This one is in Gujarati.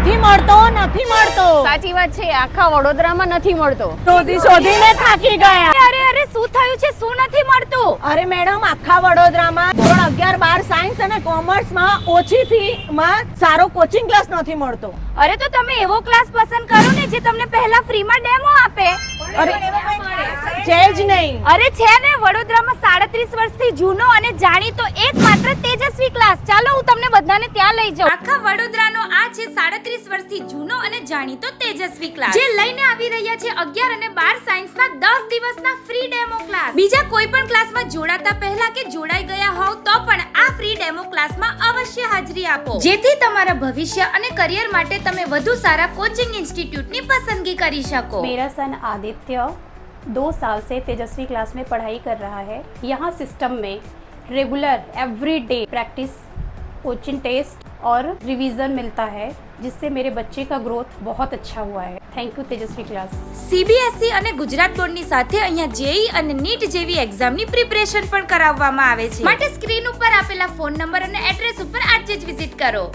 નથી મળતો. સાચી વાત છે, આખા વડોદરામાં નથી મળતો. શોધીને થાકી ગયા. અરે શું થયું છે? શું નથી મળતું? અરે મેડમ, આખા વડોદરામાં ધોરણ 11, 12 સાયન્સ અને કોમર્સમાં ઓછી ફીમાં સારો કોચિંગ ક્લાસ નથી મળતો. અરે તો તમે એવો ક્લાસ પસંદ કરો ને જે તમને પહેલા ફ્રીમાં ડેમો આપે. અરે છે જ નહીં. અરે છે ને, વડોદરામાં 37 વર્ષથી જૂનો અને જાણીતો એકમાત્ર તેજસ્વી ક્લાસ. ચાલો હું તમને બધાને ત્યાં લઈ જાઉં. આખા વડોદરાનો આ છે 37 વર્ષથી જૂનો અને જાણીતો તેજસ્વી ક્લાસ, જે લઈને આવી રહ્યા છે 11 અને 12 સાયન્સના 10 દિવસના ફ્રી ડેમો ક્લાસ. બીજા કોઈ પણ ક્લાસમાં જોડાતા પહેલા કે જોડાઈ ગયા હોવ તો પણ આ ફ્રી ડેમો ક્લાસમાં અવશ્ય હાજરી આપો, જેથી તમારા ભવિષ્ય અને કરિયર માટે તમે વધુ સારા कोचिंग इंस्टीट्यूट ની पसंदगी કરી શકો। मेरा सन आदित्य 2 साल से तेजस्वी क्लास में पढ़ाई कर रहा है। यहाँ सिस्टम में regular every day practice, coaching test और रिवीजन मिलता है, जिससे मेरे बच्चे का ग्रोथ बहुत अच्छा हुआ है। Thank you Tejashwi class. CBSE અને ગુજરાત બોર્ડની સાથે અહીંયા જેઈ અને નીટ જેવી એક્ઝામની પ્રિપરેશન પણ કરાવવામાં આવે છે, માટે સ્ક્રીન ઉપર આપેલા ફોન નંબર અને એડ્રેસ ઉપર આજે જ વિઝિટ કરો।